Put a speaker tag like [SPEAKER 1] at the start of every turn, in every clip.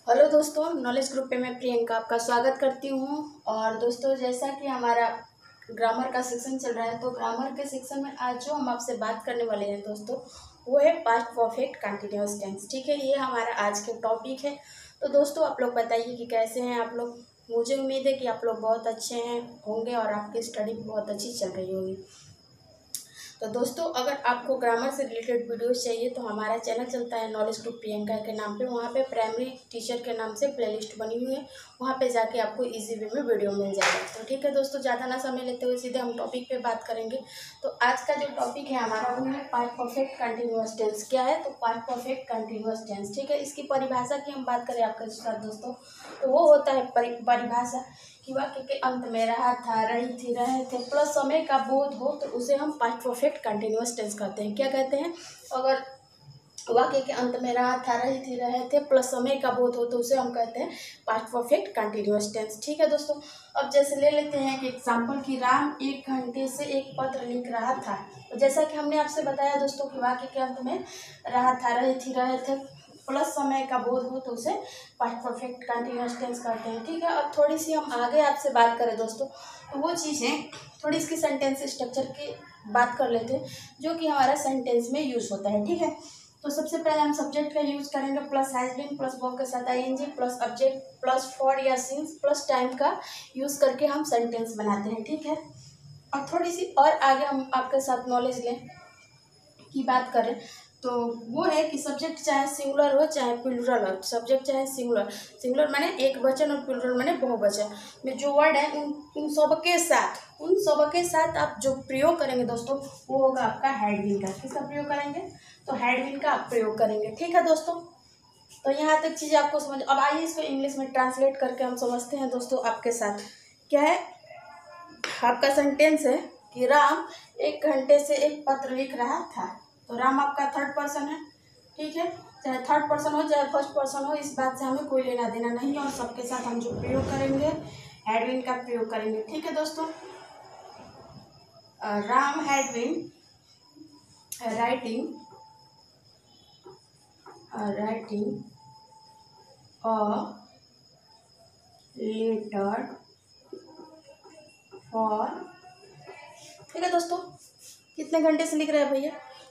[SPEAKER 1] Hello दोस्तों, knowledge group पे मैं प्रियंका आपका स्वागत करती हूँ। और दोस्तों, जैसा कि हमारा ग्रामर का सेक्शन चल रहा है, तो ग्रामर के सेक्शन में आज जो हम आपसे बात करने वाले हैं दोस्तों, वो है पास्ट परफेक्ट कंटिन्यूअस टेंस। ठीक है, ये हमारा आज के टॉपिक है। तो दोस्तों, आप लोग बताइए कि कैसे हैं आप लोग। मुझे उम्मीद है कि आप लोग बहुत अच्छे हैं होंगे और आपकी स्टडी बहुत अच्छी चल रही होगी। तो दोस्तों, अगर आपको ग्रामर से रिलेटेड वीडियोस चाहिए तो हमारा चैनल चलता है नॉलेज ग्रुप प्रियंका के नाम पे। वहाँ पे प्राइमरी टीचर के नाम से प्लेलिस्ट बनी हुई है, वहाँ पे जाके आपको इजी वे में वीडियो मिल जाएगा। तो ठीक है दोस्तों, ज़्यादा ना समय लेते हुए सीधे हम टॉपिक पे बात करेंगे। तो आज का जो टॉपिक है हमारा, वो है पास्ट परफेक्ट कंटिन्यूअस टेंस। क्या है? तो पास्ट परफेक्ट कंटिन्यूअस टेंस। ठीक है, इसकी परिभाषा की हम बात करें आपके साथ दोस्तों, तो वो होता है परिभाषा कि वाक्य के अंत में रहा था, रही थी, रहे थे प्लस समय का बोध हो तो उसे हम पास्ट परफेक्ट कंटिन्यूअस टेंस कहते हैं। क्या कहते हैं? अगर वाक्य के अंत में रहा था, रही थी, रहे थे प्लस समय का बोध हो तो उसे हम कहते हैं पास्ट परफेक्ट कंटिन्यूअस टेंस। ठीक है दोस्तों, अब जैसे ले लेते हैं कि एग्जाम्पल कि राम 1 घंटे से एक पत्र लिख रहा था। तो जैसा कि हमने आपसे बताया दोस्तों कि वाक्य के अंत में रहा था, रही थी, रहे थे प्लस समय का बोध हो तो उसे पास्ट परफेक्ट कंटिन्यूअस टेंस कहते हैं। ठीक है, अब थोड़ी सी हम आगे आपसे बात करें दोस्तों, तो वो चीज़ें थोड़ी इसकी सेंटेंस स्ट्रक्चर की बात कर लेते हैं जो कि हमारा सेंटेंस में यूज होता है। ठीक है, तो सबसे पहले हम सब्जेक्ट का यूज करेंगे plus has been plus verb के साथ ING plus object plus for या सिंस प्लस टाइम का यूज करके हम सेंटेंस बनाते हैं। ठीक है, अब थोड़ी सी और आगे हम आपके साथ नॉलेज लें की बात करें तो वो है कि सब्जेक्ट चाहे सिंगुलर हो चाहे प्लूरल हो। सब्जेक्ट चाहे सिंगुलर माने एक वचन और प्लूरल माने बहुवचन में जो वर्ड है उन सबके साथ आप जो प्रयोग करेंगे दोस्तों, वो होगा आपका हैड बीन का। किसका प्रयोग करेंगे? तो हैड बीन का आप प्रयोग करेंगे। ठीक है दोस्तों, तो यहाँ तक चीज़ आपको समझ। अब आइए इसको इंग्लिश में ट्रांसलेट करके हम समझते हैं दोस्तों आपके साथ। क्या है? आपका सेंटेंस है कि राम 1 घंटे से एक पत्र लिख रहा था। तो राम आपका थर्ड पर्सन है। ठीक है, चाहे थर्ड पर्सन हो चाहे फर्स्ट पर्सन हो, इस बात से हमें कोई लेना देना नहीं है। और सबके साथ हम जो प्रयोग करेंगे हैड बीन का प्रयोग करेंगे। ठीक है दोस्तों, Ram had been writing a letter for. ठीक है दोस्तों, कितने घंटे से लिख रहे हैं भैया?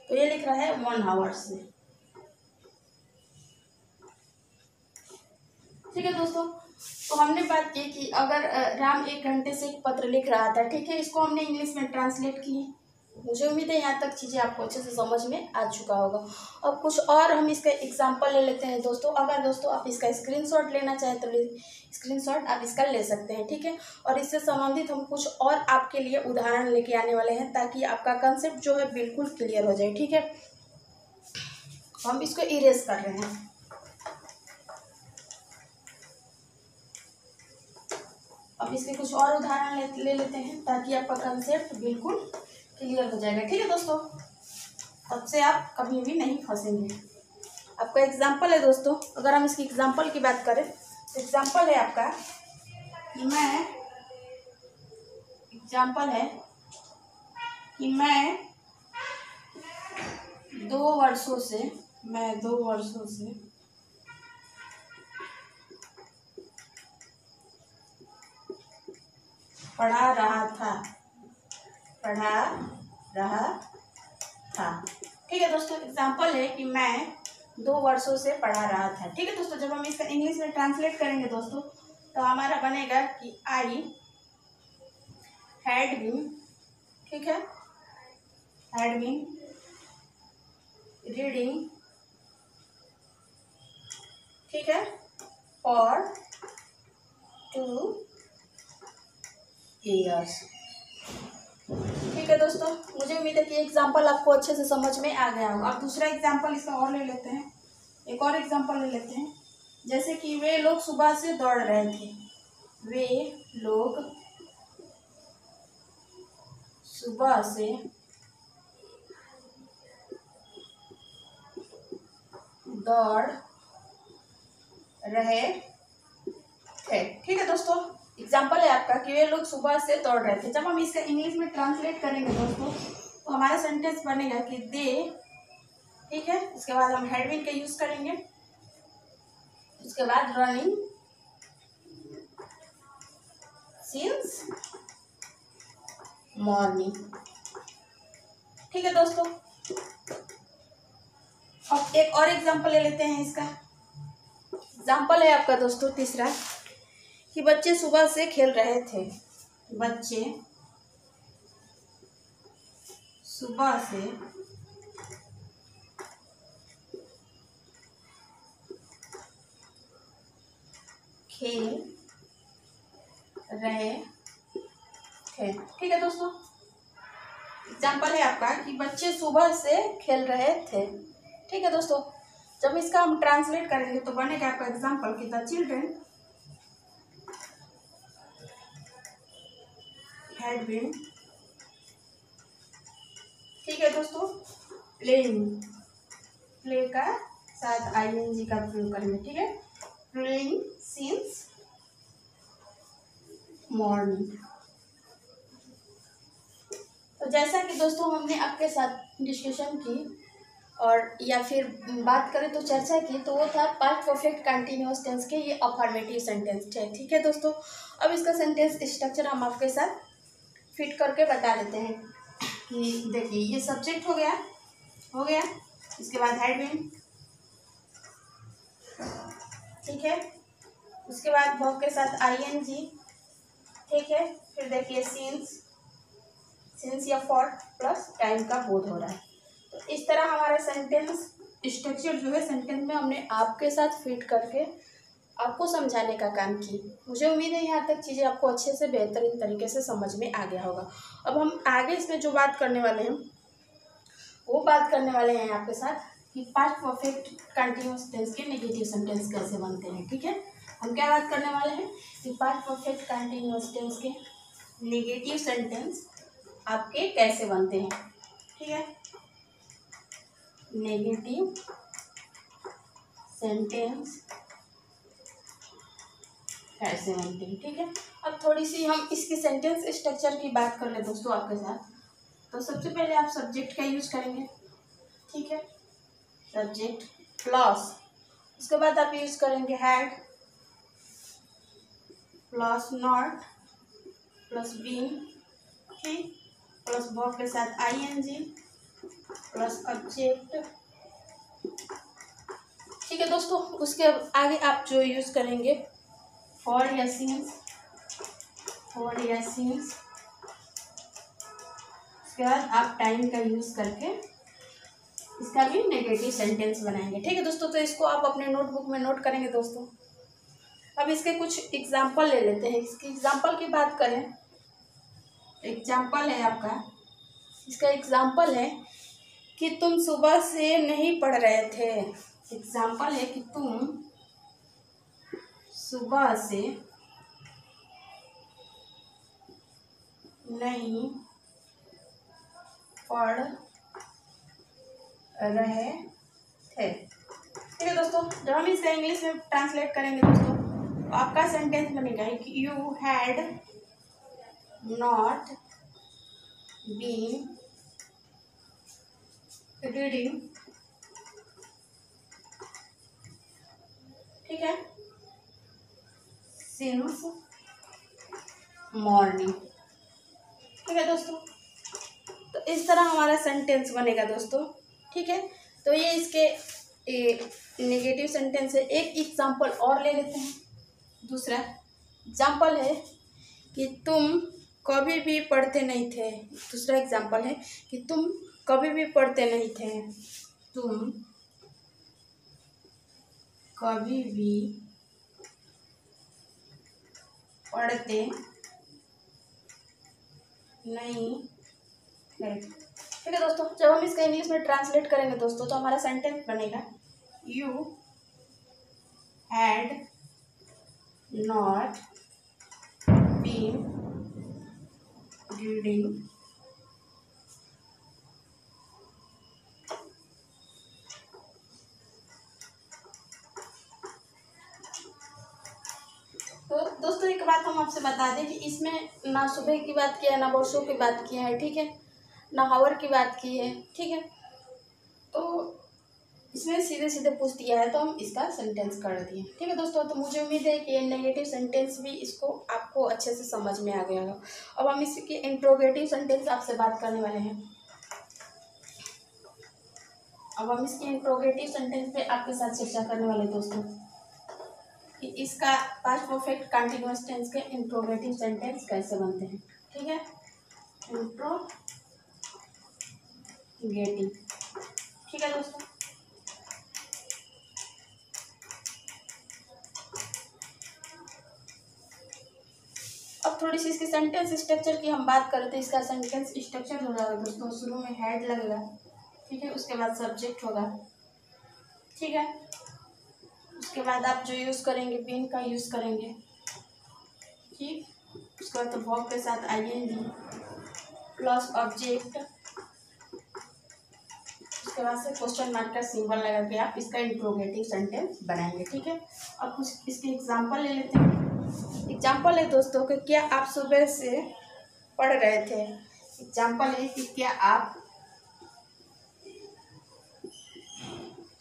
[SPEAKER 1] तो ये लिख रहा है 1 आवर से। ठीक है दोस्तों, तो हमने बात की कि अगर राम 1 घंटे से एक पत्र लिख रहा था। ठीक है, इसको हमने इंग्लिश में ट्रांसलेट की। मुझे उम्मीद है यहाँ तक चीज़ें आपको अच्छे से समझ में आ चुका होगा। अब कुछ और हम इसका एग्जांपल ले लेते हैं दोस्तों। अगर दोस्तों आप इसका स्क्रीनशॉट लेना चाहें तो स्क्रीनशॉट आप इसका ले सकते हैं। ठीक है, और इससे संबंधित हम कुछ और आपके लिए उदाहरण लेके आने वाले हैं ताकि आपका कंसेप्ट जो है बिल्कुल क्लियर हो जाए। ठीक है, हम इसको इरेज कर रहे हैं। अब इसके कुछ और उदाहरण ले लेते हैं ताकि आपका कंसेप्ट बिल्कुल क्लियर हो जाएगा। ठीक है दोस्तों, तब से आप कभी भी नहीं फंसेंगे। आपका एग्जाम्पल है दोस्तों, अगर हम इसकी एग्जाम्पल की बात करें तो एग्जाम्पल है आपका कि मैं 2 वर्षों से पढ़ा रहा था। ठीक है दोस्तों, एग्जाम्पल है कि मैं 2 वर्षों से पढ़ा रहा था। ठीक है दोस्तों, जब हम इसका इंग्लिश में ट्रांसलेट करेंगे दोस्तों तो हमारा बनेगा कि आई हैड बीन, ठीक है, हैड बीन रीडिंग, ठीक है, फॉर 2 years। ठीक है दोस्तों, मुझे उम्मीद है कि एग्जाम्पल आपको अच्छे से समझ में आ गया होगा। अब दूसरा एग्जाम्पल इसका और ले लेते हैं, एक और एग्जाम्पल ले लेते हैं। जैसे कि वे लोग सुबह से दौड़ रहे थे। वे लोग सुबह से दौड़ रहे थे। ठीक है दोस्तों, एग्जाम्पल है आपका कि वे लोग सुबह से दौड़ रहे थे। जब हम इसका इंग्लिश में ट्रांसलेट करेंगे दोस्तों तो हमारा सेंटेंस बनेगा कि दे, ठीक है, इसके बाद हम हैड बीन का यूज करेंगे उसके बाद रनिंग सिंस मॉर्निंग। ठीक है दोस्तों, अब एक और एग्जांपल ले लेते हैं। इसका एग्जांपल है आपका दोस्तों तीसरा, कि बच्चे सुबह से खेल रहे थे। बच्चे सुबह से खेल रहे थे। ठीक है दोस्तों, एग्जाम्पल है आपका कि बच्चे सुबह से खेल रहे थे। ठीक है दोस्तों, जब इसका हम ट्रांसलेट करेंगे तो बनेगा आपका एग्जाम्पल कि द चिल्ड्रेन हैड बीन, ठीक है दोस्तों, प्लेइंग, प्ले का साथ आईएनजी का प्रयोग करेंगे। ठीक है, प्लेइंग सिंस मॉर्निंग। तो जैसा कि दोस्तों हमने आपके साथ डिस्कशन की और या फिर बात करें तो चर्चा की, तो वो था पास्ट परफेक्ट कंटिन्यूअस टेंस के ये अफर्मेटिव सेंटेंस थे। ठीक है दोस्तों, अब इसका सेंटेंस स्ट्रक्चर हम आपके साथ फिट करके बता देते हैं। कि देखिए, ये सब्जेक्ट हो गया, इसके बाद हैड बीन, ठीक है, उसके बाद वर्ब के साथ आईएनजी, ठीक है, फिर देखिए सिंस या फॉर प्लस टाइम का बोध हो रहा है। तो इस तरह हमारा सेंटेंस स्ट्रक्चर जो है सेंटेंस में हमने आपके साथ फिट करके आपको समझाने का काम की। मुझे उम्मीद है यहाँ तक चीज़ें आपको अच्छे से बेहतरीन तरीके से समझ में आ गया होगा। अब हम आगे इसमें जो बात करने वाले हैं वो बात करने वाले हैं आपके साथ कि पास्ट परफेक्ट कंटिन्यूअस टेंस के नेगेटिव सेंटेंस कैसे बनते हैं। ठीक है, हम क्या बात करने वाले हैं कि पास्ट परफेक्ट कंटिन्यूअस टेंस के नेगेटिव सेंटेंस आपके कैसे बनते हैं। ठीक है, नेगेटिव सेंटेंस कैसे बनते हैं। ठीक है, अब थोड़ी सी हम इसकी सेंटेंस स्ट्रक्चर की बात कर ले दोस्तों आपके साथ। तो सबसे पहले आप सब्जेक्ट का यूज करेंगे। ठीक है, सब्जेक्ट प्लस, उसके बाद आप यूज करेंगे had plus not plus been, ठीक, प्लस वर्ब के साथ आईएनजी प्लस ऑब्जेक्ट। ठीक है दोस्तों, उसके आगे आप जो यूज करेंगे फॉर या सिंस, उसके बाद आप टाइम का यूज करके इसका भी नेगेटिव सेंटेंस बनाएंगे। ठीक है दोस्तों, तो इसको आप अपने नोटबुक में नोट करेंगे दोस्तों। अब इसके कुछ एग्जाम्पल ले लेते हैं। इसकी एग्जाम्पल की बात करें, एग्जाम्पल है आपका, इसका एग्जाम्पल है कि तुम सुबह से नहीं पढ़ रहे थे। एग्जाम्पल है कि तुम सुबह से नहीं पढ़ रहे थे। ठीक है दोस्तों, जब हम इसे इंग्लिश में ट्रांसलेट करेंगे दोस्तों तो आपका सेंटेंस बनेगा कि you had not been reading, ठीक है, सिंस मॉर्निंग। ठीक है दोस्तों, तो इस तरह हमारा सेंटेंस बनेगा दोस्तों। ठीक है, तो ये इसके नेगेटिव सेंटेंस है। एक एग्जाम्पल और ले लेते हैं। दूसरा एग्जाम्पल है कि तुम कभी भी पढ़ते नहीं थे। दूसरा एग्जाम्पल है कि तुम कभी भी पढ़ते नहीं थे। तुम कभी भी पढ़ते नहीं थे। ठीक है दोस्तों, जब हम इसका इंग्लिश में ट्रांसलेट करेंगे दोस्तों तो हमारा सेंटेंस बनेगा you had not been reading तो दोस्तों एक बात हम आपसे बता दें कि इसमें ना सुबह की बात की है, ना वर्षों की बात की है, ठीक है, ना हावर की बात की है। ठीक है, तो इसमें सीधे सीधे पूछ दिया है तो हम इसका सेंटेंस कर दिए। ठीक है दोस्तों, तो मुझे उम्मीद है कि ये नेगेटिव सेंटेंस भी इसको आपको अच्छे से समझ में आ गया होगा। अब हम इसकी इंट्रोगेटिव सेंटेंस आपसे बात करने वाले हैं। अब हम इसकी इंट्रोगेटिव सेंटेंस पे आपके साथ चर्चा करने वाले दोस्तों कि इसका पास्ट परफेक्ट कंटीन्यूअस टेंस के इंट्रोगेटिव सेंटेंस कैसे बनते हैं। ठीक है, इंट्रोगेटिव। ठीक है दोस्तों, अब थोड़ी सी इसकी सेंटेंस स्ट्रक्चर की हम बात करें तो इसका सेंटेंस स्ट्रक्चर हो जाएगा दोस्तों, शुरू में हेड लगेगा। ठीक है, उसके बाद सब्जेक्ट होगा। ठीक है, उसके बाद आप जो यूज़ करेंगे बीन का यूज़ करेंगे। ठीक, उसके बाद तो वर्ब के साथ आईएनजी प्लस ऑब्जेक्ट, उसके बाद से क्वेश्चन मार्क का सिंबल लगा के आप इसका इंट्रोगेटिव सेंटेंस बनाएंगे। ठीक है, अब कुछ इसके एग्जांपल ले लेते हैं। एग्जांपल है दोस्तों कि क्या आप सुबह से पढ़ रहे थे। एग्जांपल है कि क्या आप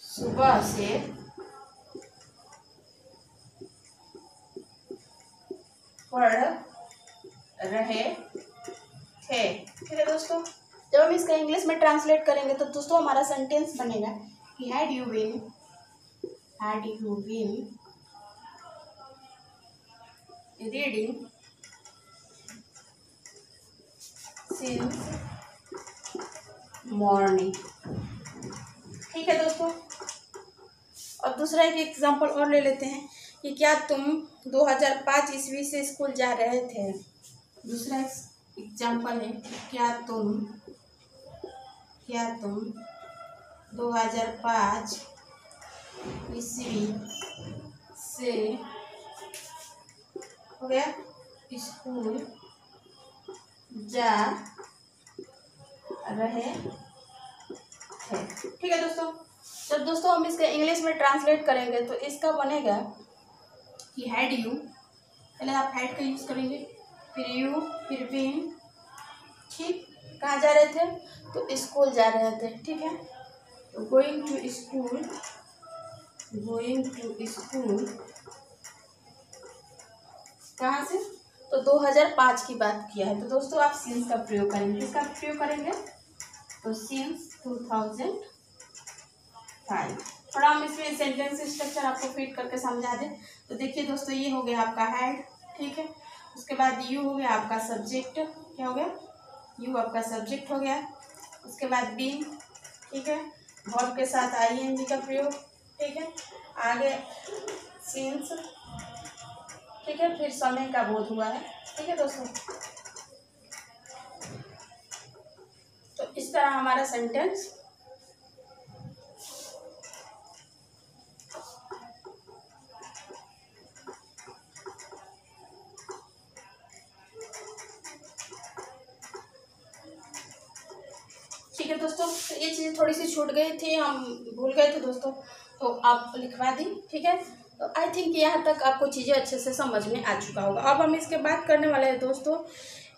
[SPEAKER 1] सुबह से पढ़ रहे थे। ठीक है दोस्तों, जब हम इसका इंग्लिश में ट्रांसलेट करेंगे तो दोस्तों हमारा सेंटेंस बनेगा कि had you been reading since morning. ठीक है दोस्तों, और दूसरा एक एग्जांपल और ले लेते हैं कि क्या तुम 2005 ईस्वी से स्कूल जा रहे थे। दूसरा एग्जांपल है क्या तुम 2005 ईस्वी से हो गया स्कूल जा रहे थे। ठीक है दोस्तों, जब दोस्तों हम इसका इंग्लिश में ट्रांसलेट करेंगे तो इसका बनेगा कि हैड यू, पहले आप हैड का यूज़ करेंगे, फिर यू, फिर बीन। ठीक, कहाँ जा रहे थे तो स्कूल जा रहे थे। ठीक है, तो गोइंग टू स्कूल कहाँ से तो 2005 की बात किया है, तो दोस्तों आप सिंस का प्रयोग करेंगे। किसका प्रयोग करेंगे तो सिंस 2005। थोड़ा हम इसमें सेंटेंस स्ट्रक्चर आपको फिट करके समझा दें तो देखिए दोस्तों, ये हो गया आपका हैड। ठीक है, उसके बाद यू हो गया आपका सब्जेक्ट। क्या हो गया, यू आपका सब्जेक्ट हो गया। उसके बाद बीन। ठीक है, वर्ब के साथ आईएनजी का प्रयोग। ठीक है, आगे सिंस। ठीक है, फिर समय का बोध हुआ है। ठीक है दोस्तों, तो इस तरह हमारा सेंटेंस ठीक है दोस्तों, तो ये चीज़ थोड़ी सी छूट गई थी, हम भूल गए थे दोस्तों, तो आप लिखवा दी। ठीक है, तो आई थिंक यहाँ तक आपको चीज़ें अच्छे से समझ में आ चुका होगा। अब हम इसके बात करने वाले हैं दोस्तों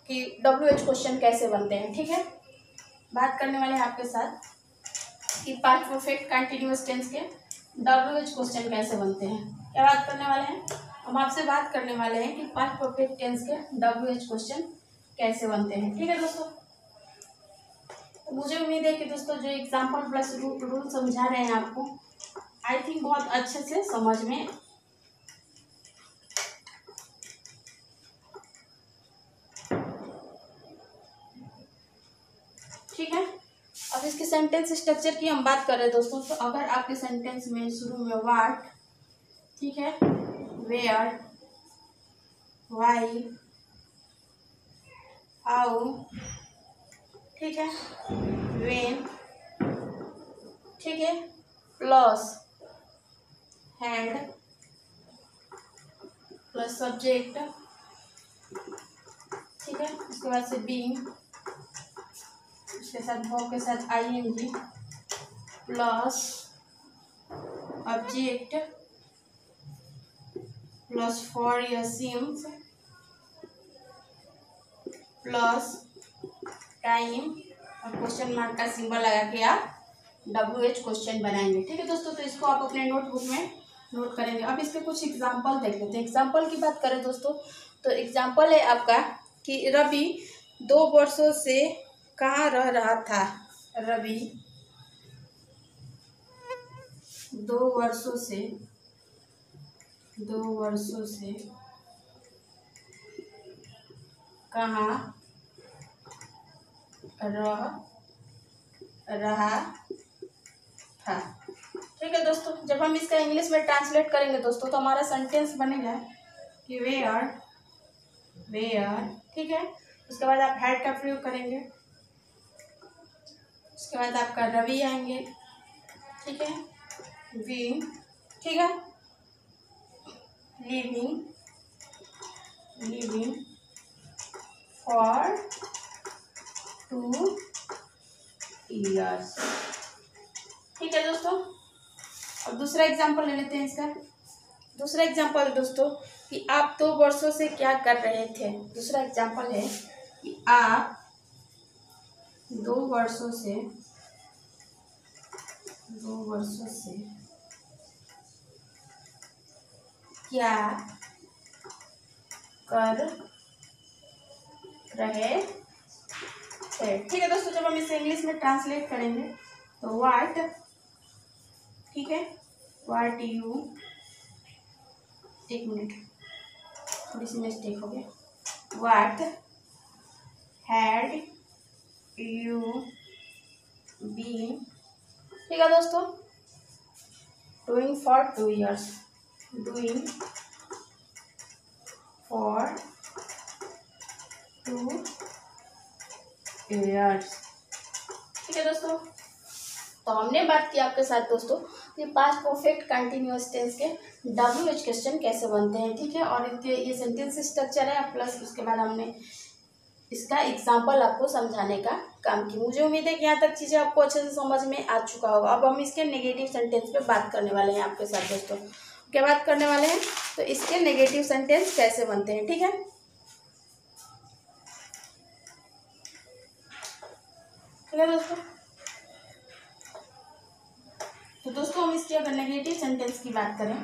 [SPEAKER 1] कि WH क्वेश्चन कैसे बनते हैं। ठीक है, बात करने वाले हैं आपके साथ कि पास्ट परफेक्ट कंटिन्यूअस टेंस के WH क्वेश्चन कैसे बनते हैं। क्या बात करने वाले हैं हम आपसे बात करने वाले हैं कि पास्ट परफेक्ट टेंस के WH क्वेश्चन कैसे बनते हैं। ठीक है दोस्तों, मुझे उम्मीद है कि दोस्तों जो एग्जाम्पल प्लस रूल समझा रहे हैं आपको आई थिंक बहुत अच्छे से समझ में ठीक है। अब इसके सेंटेंस स्ट्रक्चर की हम बात कर रहे हैं दोस्तों, तो अगर आपके सेंटेंस में शुरू में व्हाट, ठीक है, वेयर, व्हाई, हाउ, ठीक है, व्हेन, ठीक है, प्लस हैंड प्लस सब्जेक्ट, ठीक है, उसके बाद से बीइंग, उसके साथ वर्ब के साथ ING plus object plus for या सिंस प्लस टाइम और क्वेश्चन मार्क का सिंबल लगा के आप WH क्वेश्चन बनाएंगे। ठीक है दोस्तों, तो इसको आप अपने नोटबुक में नोट करेंगे। अब इसके कुछ एग्जाम्पल देख लेते हैं। एग्जाम्पल की बात करें दोस्तों, तो एग्जाम्पल है आपका कि रवि 2 वर्षों से कहाँ रह रहा था। रवि 2 वर्षों से कहाँ रह रहा था। ठीक है दोस्तों, जब हम इसका इंग्लिश में ट्रांसलेट करेंगे दोस्तों, तो हमारा सेंटेंस बनेगा कि वेयर। ठीक है, उसके बाद आप हैड का प्रयोग करेंगे, उसके बाद आपका रवि आएंगे। ठीक है, बीइंग, ठीक है, लिविंग फॉर 2 years। ठीक है दोस्तों, अब दूसरा एग्जांपल ले लेते हैं इसका। दूसरा एग्जांपल दोस्तों कि आप 2 वर्षों से क्या कर रहे थे। दूसरा एग्जांपल है कि आप 2 वर्षों से क्या कर रहे थे। ठीक है दोस्तों, जब हम इसे इंग्लिश में ट्रांसलेट करेंगे तो व्हाट, ठीक है, व्हाट यू, एक मिनट थोड़ी सी मिस्टेक हो गया, व्हाट हैड यू बीन, ठीक है दोस्तों, doing for 2 years, doing for 2 years। ठीक है दोस्तों, तो हमने बात की आपके साथ दोस्तों कि पास्ट परफेक्ट कंटिन्यूअस टेंस के WH क्वेश्चन कैसे बनते हैं। ठीक है, और इनके ये सेंटेंस स्ट्रक्चर है, प्लस उसके बाद हमने इसका एग्जाम्पल आपको समझाने का काम किया। मुझे उम्मीद है कि यहाँ तक चीज़ें आपको अच्छे से समझ में आ चुका होगा। अब हम इसके नेगेटिव सेंटेंस पे बात करने वाले हैं आपके साथ दोस्तों। क्या बात करने वाले हैं, तो इसके नेगेटिव सेंटेंस कैसे बनते हैं। ठीक है, दोस्तों, तो दोस्तों हम इसके अगर नेगेटिव सेंटेंस की बात करें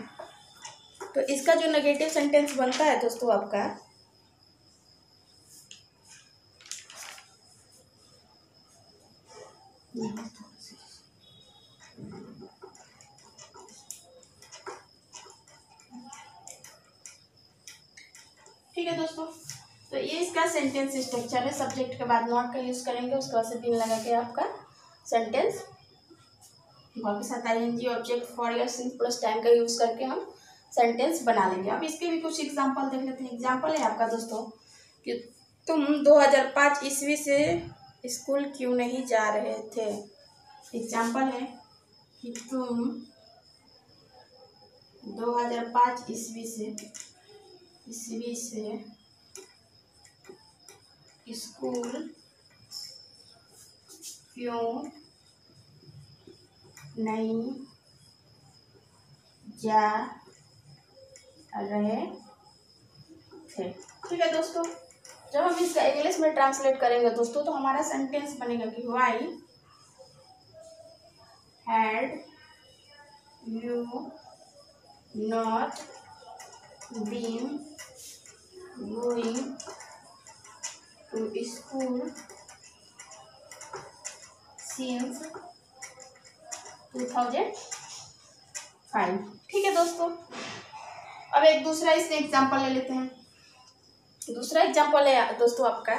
[SPEAKER 1] तो इसका जो नेगेटिव सेंटेंस बनता है दोस्तों आपका, ठीक है दोस्तों, तो ये इसका सेंटेंस स्ट्रक्चर है। सब्जेक्ट के बाद नॉट का यूज करेंगे, उसके बाद से बिन लगा के आपका सेंटेंस, वापस आता है ING ऑब्जेक्ट फॉर या सिंस प्लस टाइम का यूज करके हम सेंटेंस बना लेंगे। अब इसके भी कुछ एग्जांपल देख लेते हैं। एग्जांपल है आपका दोस्तों कि तुम 2005 ईस्वी से स्कूल क्यों नहीं जा रहे थे। एग्जांपल है कि तुम 2005 ईस्वी से स्कूल क्यों नहीं जा रहे थे। ठीक है दोस्तों, जब हम इसका इंग्लिश में ट्रांसलेट करेंगे दोस्तों, तो हमारा सेंटेंस बनेगा कि why had you not been going to school since 2005। ठीक है दोस्तों, अब एक दूसरा इससे एग्जांपल ले लेते हैं। दूसरा एग्जांपल है दोस्तों आपका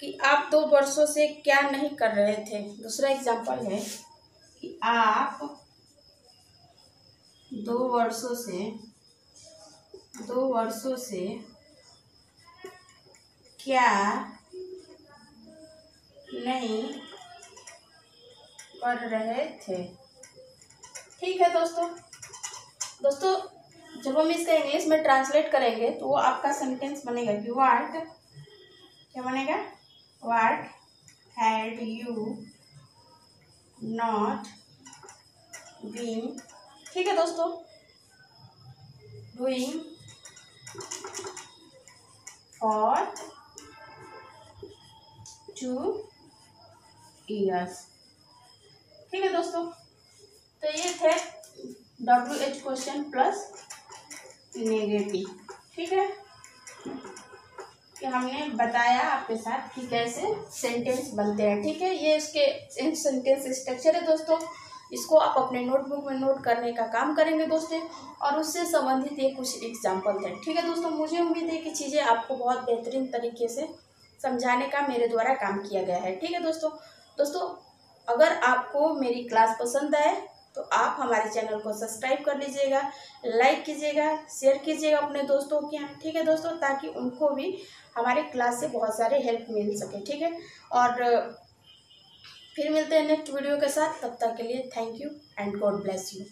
[SPEAKER 1] कि आप 2 वर्षों से क्या नहीं कर रहे थे। दूसरा एग्जांपल है कि आप 2 वर्षों से क्या नहीं कर रहे थे। ठीक है दोस्तों, जब हम इसका इंग्लिश में ट्रांसलेट करेंगे तो वो आपका सेंटेंस बनेगा कि व्हाट, क्या बनेगा, what had you not been, ठीक है दोस्तों, डूइंग फॉर 2 years। ठीक है दोस्तों, तो ये थे WH क्वेश्चन प्लस नेगेटिव। ठीक है, कि हमने बताया आपके साथ कि कैसे सेंटेंस बनते हैं। ठीक है, ये इसके सेंटेंस स्ट्रक्चर है दोस्तों। इसको आप अपने नोटबुक में नोट करने का काम करेंगे दोस्तों, और उससे संबंधित ये कुछ एग्जाम्पल थे। ठीक है दोस्तों, मुझे उम्मीद है कि चीज़ें आपको बहुत बेहतरीन तरीके से समझाने का मेरे द्वारा काम किया गया है। ठीक है दोस्तों, अगर आपको मेरी क्लास पसंद आए तो आप हमारे चैनल को सब्सक्राइब कर लीजिएगा, लाइक कीजिएगा, शेयर कीजिएगा अपने दोस्तों के यहाँ। ठीक है दोस्तों, ताकि उनको भी हमारे क्लास से बहुत सारे हेल्प मिल सके। ठीक है, और फिर मिलते हैं नेक्स्ट वीडियो के साथ। तब तक के लिए thank you and God bless you.